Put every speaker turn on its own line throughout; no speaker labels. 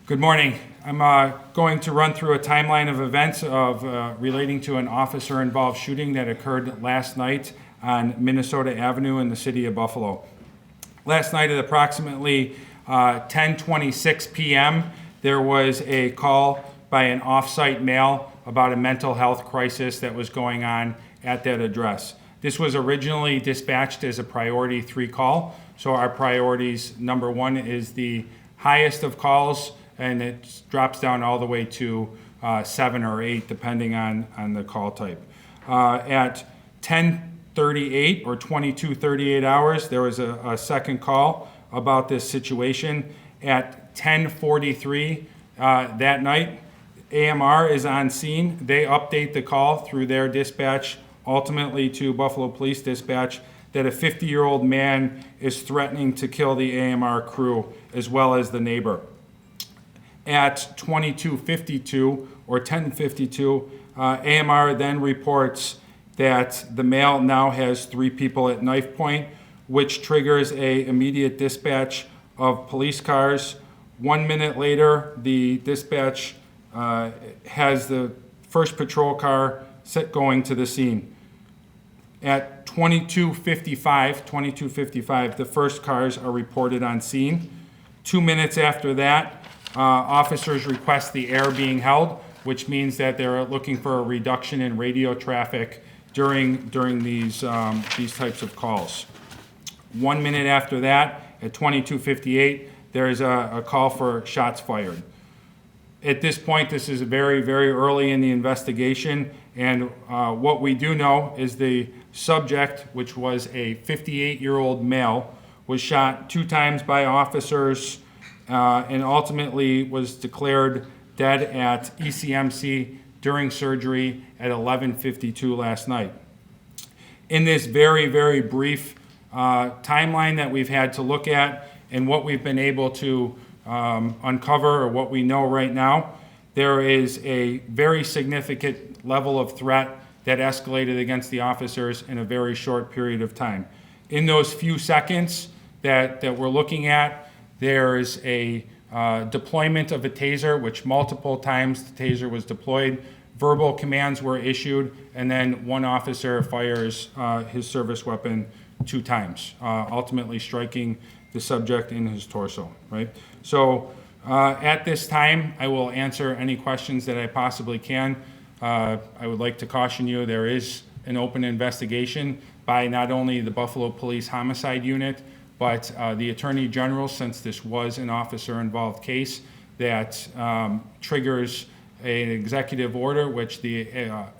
Good morning. I'm going to run through a timeline of events relating to an officer-involved shooting that occurred last night on Minnesota Avenue in the city of Buffalo. Last night at approximately 10:26 p.m., there was a call by an off-site male about a mental health crisis that was going on at that address. This was originally dispatched as a priority 3 call. So our priorities, number 1 is the highest of calls, and it drops down all the way to 7 or 8, depending on the call type. At 10:38 or 22:38 hours, there was a second call about this situation. At 10:43 that night, AMR is on scene. They update the call through their dispatch, ultimately to Buffalo Police Dispatch, that a 50-year-old man is threatening to kill the AMR crew as well as the neighbor. At 22:52 or 10:52, AMR then reports that the male now has 3 people at knife point, which triggers a immediate dispatch of police cars. 1 minute later, the dispatch has the first patrol car going to the scene. At 22:55, the first cars are reported on scene. 2 minutes after that, officers request the air being held, which means that they're looking for a reduction in radio traffic during these types of calls. 1 minute after that, at 22:58, there is a call for shots fired. At this point, this is very, very early in the investigation, and what we do know is the subject, which was a 58-year-old male, was shot 2 times by officers and ultimately was declared dead at ECMC during surgery at 11:52 last night. In this very, very brief timeline that we've had to look at and what we've been able to uncover, or what we know right now, there is a very significant level of threat that escalated against the officers in a very short period of time. In those few seconds that we're looking at, there's a deployment of a taser, which multiple times the taser was deployed. Verbal commands were issued, and then one officer fires his service weapon 2 times, ultimately striking the subject in his torso, right? So at this time, I will answer any questions that I possibly can. I would like to caution you, there is an open investigation by not only the Buffalo Police Homicide Unit, but the Attorney General, since this was an officer-involved case, that triggers an executive order, which the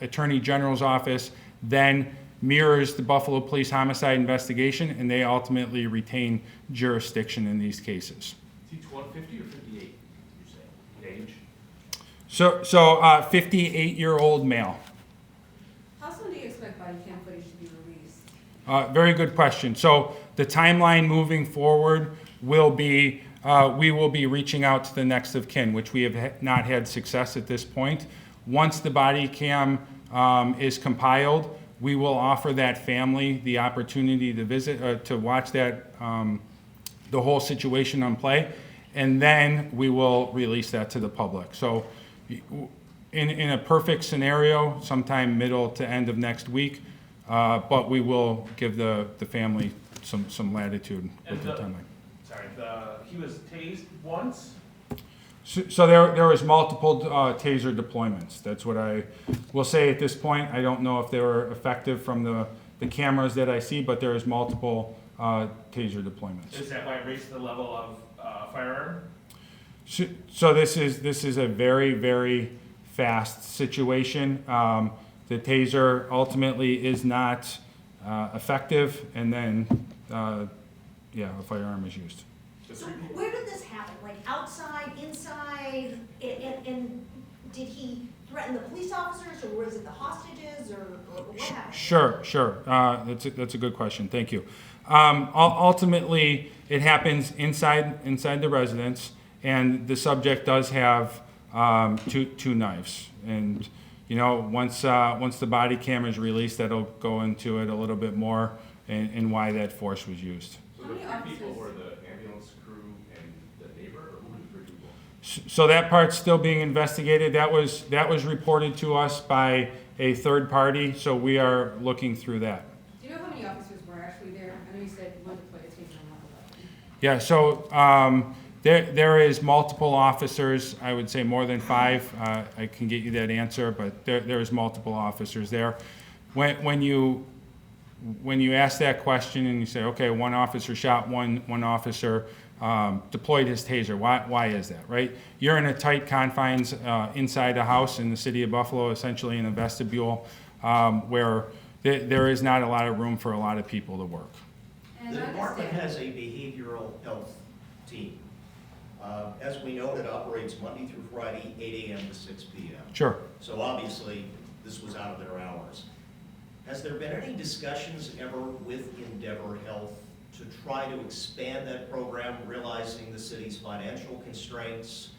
Attorney General's office then mirrors the Buffalo Police Homicide investigation, and they ultimately retain jurisdiction in these cases.
Is he 50 or 58, you say, age?
So 58-year-old male.
How soon do you expect body cam footage to be released?
Very good question. So the timeline moving forward will be, we will be reaching out to the next of kin, which we have not had success at this point. Once the body cam is compiled, we will offer that family the opportunity to visit, to watch that, the whole situation on play, and then we will release that to the public. So in a perfect scenario, sometime middle to end of next week, but we will give the family some latitude with the timeline.
Sorry, he was tased once?
So there was multiple taser deployments. That's what I will say at this point. I don't know if they were effective from the cameras that I see, but there is multiple taser deployments.
Is that why it raised the level of firearm?
So this is a very, very fast situation. The taser ultimately is not effective, and then a firearm is used.
So where did this happen? Like outside, inside, and did he threaten the police officers, or was it the hostages, or what happened?
Sure. That's a good question. Thank you. Ultimately, it happens inside the residence, and the subject does have 2 knives. And once the body cam is released, that'll go into it a little bit more and why that force was used.
So the 3 people were the ambulance crew and the neighbor, or who were the 3 people?
So that part's still being investigated. That was reported to us by a third party, so we are looking through that.
Do you know how many officers were actually there? I know you said one deployed a taser and one weapon.
Yeah, so there is multiple officers, I would say more than 5. I can get you that answer, but there is multiple officers there. When you ask that question and you say, okay, one officer shot, one officer deployed his taser, why is that, right? You're in a tight confines inside a house in the city of Buffalo, essentially in a vestibule, where there is not a lot of room for a lot of people to work.
And
The
I
department
understand.
has a behavioral health team. As we know, it operates Monday through Friday, 8 a.m. to 6 p.m.
Sure.
So obviously, this was out of their hours. Has there been any discussions ever with Endeavor Health to try to expand that program, realizing the city's financial constraints?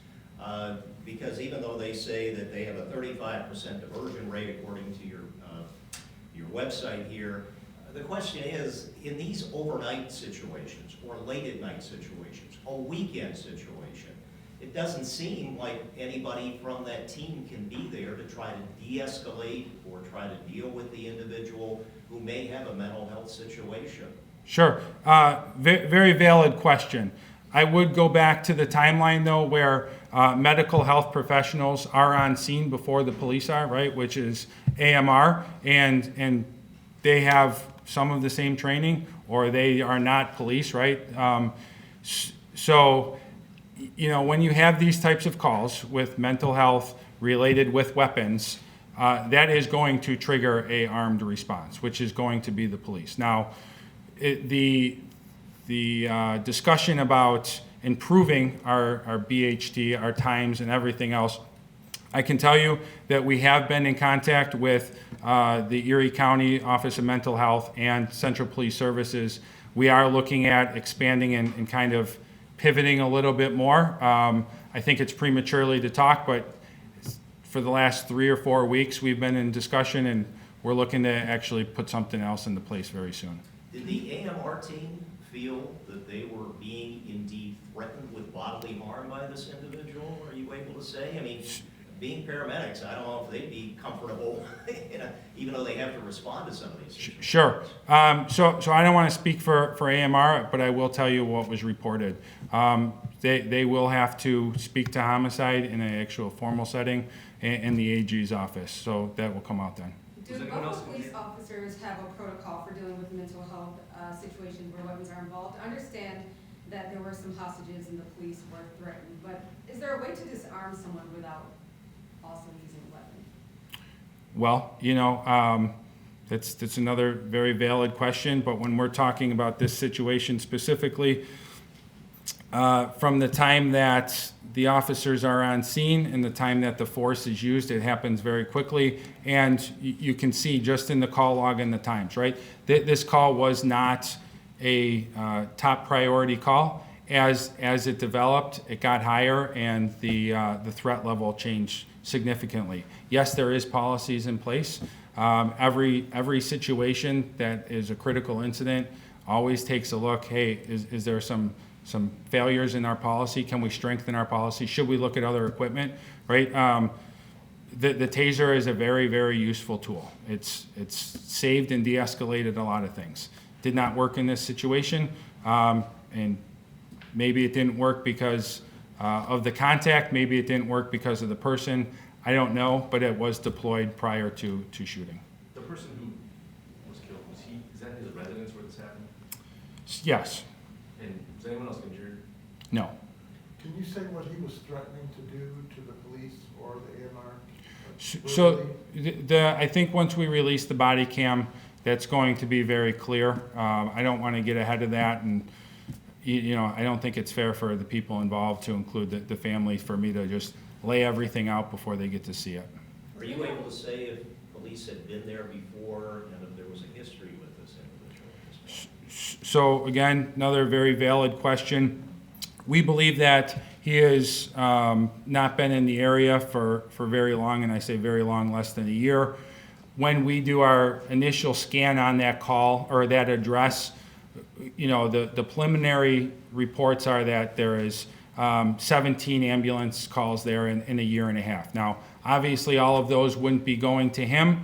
Because even though they say that they have a 35% diversion rate according to your website here, the question is, in these overnight situations or late at night situations, a weekend situation, it doesn't seem like anybody from that team can be there to try to de-escalate or try to deal with the individual who may have a mental health situation.
Sure. Very valid question. I would go back to the timeline, though, where medical health professionals are on scene before the police are, right, which is AMR, and they have some of the same training, or they are not police, right? So, you know, when you have these types of calls with mental health related with weapons, that is going to trigger a armed response, which is going to be the police. Now, the discussion about improving our BHT, our times, and everything else, I can tell you that we have been in contact with the Erie County Office of Mental Health and Central Police Services. We are looking at expanding and kind of pivoting a little bit more. I think it's prematurely to talk, but for the last 3 or 4 weeks, we've been in discussion, and we're looking to actually put something else into place very soon.
Did the AMR team feel that they were being indeed threatened with bodily harm by this individual? Are you able to say? I mean, being paramedics, I don't know if they'd be comfortable, you know, even though they have to respond to some of these situations.
Sure. So I don't want to speak for AMR, but I will tell you what was reported. They will have to speak to homicide in an actual formal setting in the AG's office, so that will come out then.
Do
Does anyone else
Buffalo police officers have a protocol for dealing with mental health situations where weapons are involved? I understand that there were some hostages and the police were threatened, but is there a way to disarm someone without also using a weapon?
Well, you know, that's another very valid question, but when we're talking about this situation specifically, from the time that the officers are on scene and the time that the force is used, it happens very quickly, and you can see just in the call log and the times, right? This call was not a top priority call. As it developed, it got higher, and the threat level changed significantly. Yes, there is policies in place. Every situation that is a critical incident always takes a look. Hey, is there some failures in our policy? Can we strengthen our policy? Should we look at other equipment? Right. The taser is a very, very useful tool. It's saved and de-escalated a lot of things. Did not work in this situation, and maybe it didn't work because of the contact. Maybe it didn't work because of the person. I don't know, but it was deployed prior to shooting.
The person who was killed, is that his residence where this happened?
Yes.
And is anyone else injured?
No.
Can you say what he was threatening to do to the police or the AMR?
So I think once we release the body cam, that's going to be very clear. I don't want to get ahead of that, and you know, I don't think it's fair for the people involved to include the family for me to just lay everything out before they get to see it.
Are you able to say if police had been there before and if there was a history with this individual?
So again, another very valid question. We believe that he has not been in the area for very long, and I say very long, less than a year. When we do our initial scan on that call or that address, you know, the preliminary reports are that there is 17 ambulance calls there in a year and a half. Now, obviously, all of those wouldn't be going to him.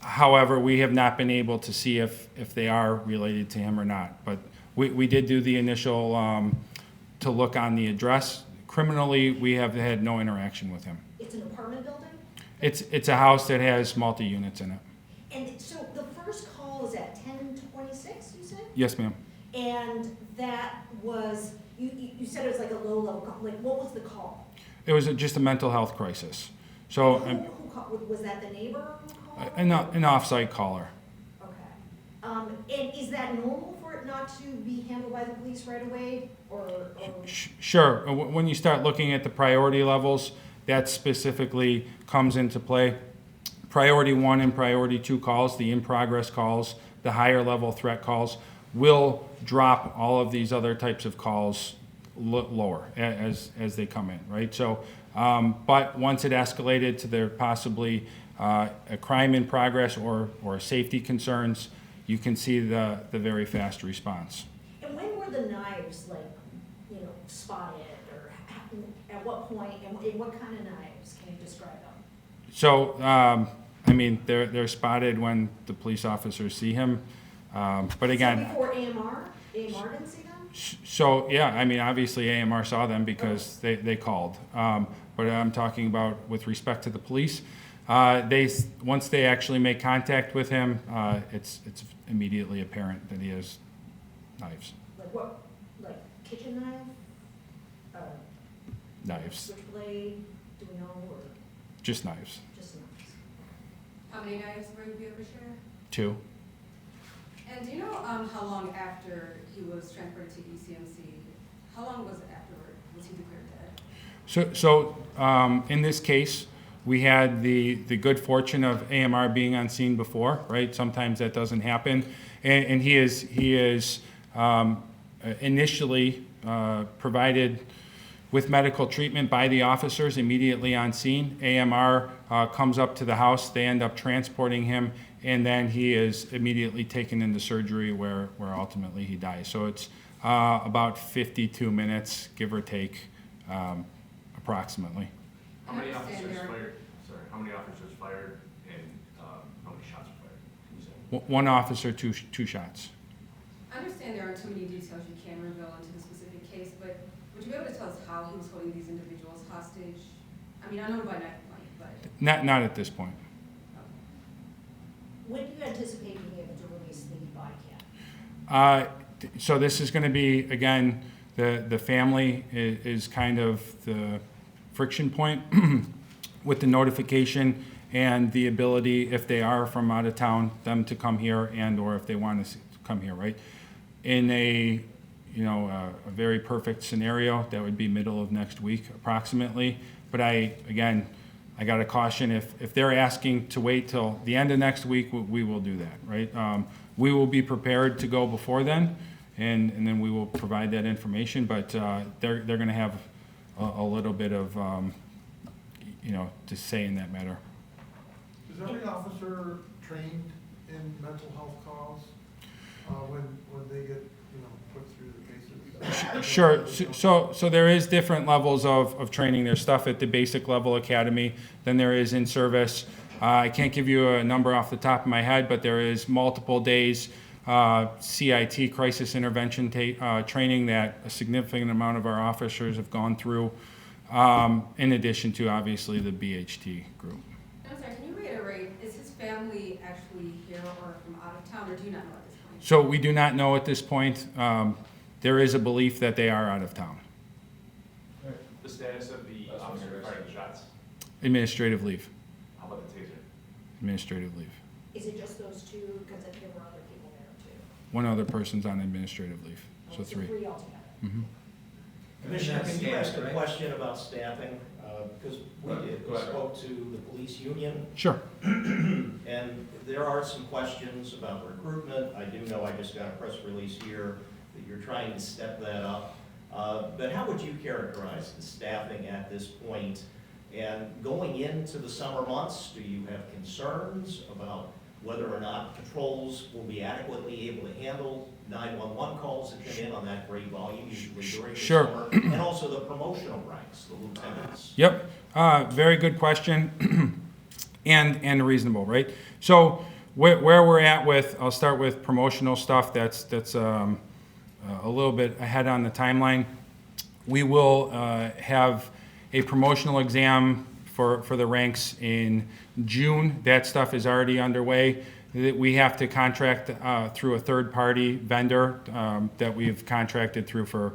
However, we have not been able to see if they are related to him or not. But we did do the initial to look on the address. Criminally, we have had no interaction with him.
It's an apartment building?
It's a house that has multi-units in it.
And so the first call is at 10:26, you said?
Yes, ma'am.
And that was, you said it was like a low-level call, like what was the call?
It was just a mental health crisis. So
Who called, was that the neighbor who called?
an off-site caller.
Okay. And is that normal for it not to be handled by the police right away, or?
Sure. When you start looking at the priority levels, that specifically comes into play. Priority 1 and priority 2 calls, the in-progress calls, the higher level threat calls, will drop all of these other types of calls lower as they come in, right? So, but once it escalated to there possibly a crime in progress or safety concerns, you can see the very fast response.
And when were the knives, like, spotted, or at what point, and what kind of knives? Can you describe them?
So, they're spotted when the police officers see him. But again.
So before AMR didn't see them?
So, yeah, obviously AMR saw them because they called. But I'm talking about with respect to the police. Once they actually make contact with him, it's immediately apparent that he has knives.
Like what? Like kitchen knife?
Knives.
Switchblade? Do we know, or
Just knives.
just knives?
How many knives were you able to share?
2.
And do you know how long after he was transferred to ECMC, how long was it afterward, was he declared dead?
So in this case, we had the good fortune of AMR being on scene before, right? Sometimes that doesn't happen. And he is initially provided with medical treatment by the officers immediately on scene. AMR comes up to the house, they end up transporting him, and then he is immediately taken into surgery where ultimately he dies. So it's about 52 minutes, give or take, approximately.
How many
I understand
officers
there-
fired, how many officers fired and how many shots were fired? Can you say?
One officer, two shots.
I understand there aren't too many details you can reveal into the specific case, but would you be able to tell us how he was holding these individuals hostage? I know by knife point, but.
Not at this point.
When do you anticipate being able to release the body cam?
So this is going to be, again, the family is kind of the friction point with the notification and the ability, if they are from out of town, them to come here and or if they want to come here, right? In a very perfect scenario, that would be middle of next week approximately. But I got to caution, if they're asking to wait till the end of next week, we will do that, right? We will be prepared to go before then, and then we will provide that information, but they're going to have a little bit of, to say in that matter.
Is every officer trained in mental health calls, when they get, put through the basics?
Sure. So there is different levels of training. There's stuff at the basic level academy, then there is in service. I can't give you a number off the top of my head, but there is multiple days CIT, crisis intervention training that a significant amount of our officers have gone through, in addition to obviously the BHT group.
I'm sorry, can you reiterate, is his family actually here or from out of town, or do you not know at this point?
So we do not know at this point. There is a belief that they are out of town.
The status of the officer who fired the shots?
Administrative leave.
How about the taser?
Administrative leave.
Is it just those two, because there were other people there too?
One other person's on administrative leave, so
Oh,
3.
3 altogether.
Mhm.
Commissioner, can you ask a
Right?
question about staffing? Because we did, we
Go ahead.
spoke to the police union,
Sure.
and there are some questions about recruitment. I do know, I just got a press release here that you're trying to step that up. But how would you characterize the staffing at this point? And going into the summer months, do you have concerns about whether or not patrols will be adequately able to handle 911 calls that come in on that great volume, usually during the
Sure.
summer, and also the promotional ranks, the lieutenants.
Yep, very good question, and reasonable, right? So where we're at with, I'll start with promotional stuff, that's a little bit ahead on the timeline. We will have a promotional exam for the ranks in June. That stuff is already underway. We have to contract through a third-party vendor that we've contracted through for,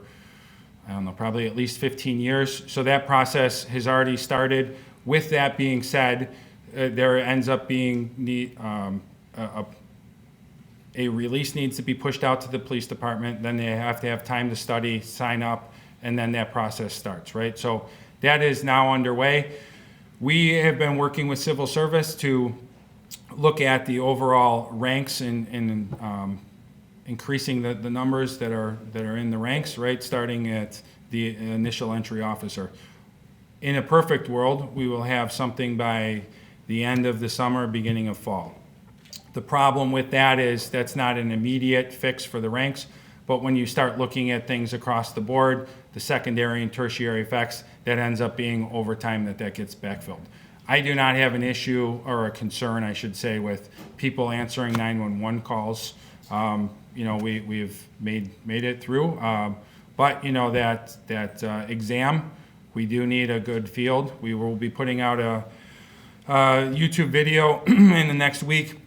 I don't know, probably at least 15 years. So that process has already started. With that being said, there ends up being a release needs to be pushed out to the police department. Then they have to have time to study, sign up, and then that process starts, right? So that is now underway. We have been working with civil service to look at the overall ranks and increasing the numbers that are in the ranks, right? Starting at the initial entry officer. In a perfect world, we will have something by the end of the summer, beginning of fall. The problem with that is that's not an immediate fix for the ranks, but when you start looking at things across the board, the secondary and tertiary effects, that ends up being over time that gets backfilled. I do not have an issue, or a concern, I should say, with people answering 911 calls. You know, we've made it through, but you know, that exam, we do need a good field. We will be putting out a YouTube video in the next week,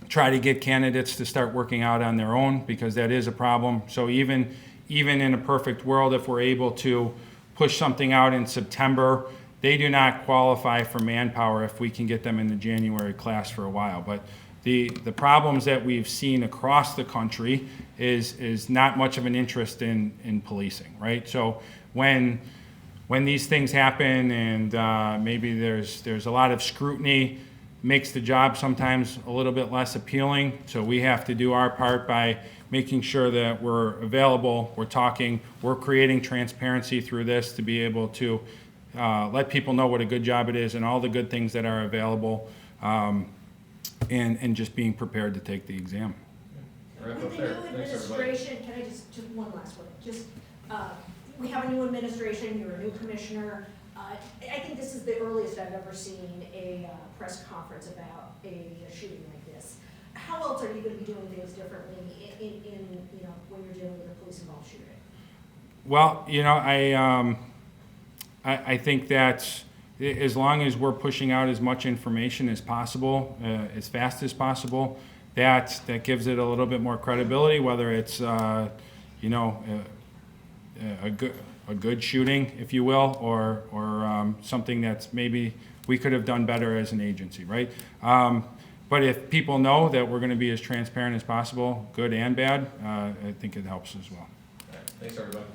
try to get candidates to start working out on their own, because that is a problem. So even in a perfect world, if we're able to push something out in September, they do not qualify for manpower if we can get them in the January class for a while. But the problems that we've seen across the country is not much of an interest in policing, right? So when these things happen and maybe there's a lot of scrutiny, makes the job sometimes a little bit less appealing. So we have to do our part by making sure that we're available, we're talking, we're creating transparency through this to be able to let people know what a good job it is and all the good things that are available, and just being prepared to take the exam.
Wrap
With
up
the
there.
new
Thanks, everybody.
administration, can I just one last one? Just, we have a new administration, you're a new commissioner. I think this is the earliest I've ever seen a press conference about a shooting like this. How else are you going to be doing things differently in you know, when you're dealing with a police-involved shooting?
Well, you know, I think that as long as we're pushing out as much information as possible, as fast as possible, that gives it a little bit more credibility, whether it's, you know, a good shooting, if you will, or something that's maybe we could have done better as an agency, right? But if people know that we're going to be as transparent as possible, good and bad, I think it helps as well.
All right. Thanks, everybody.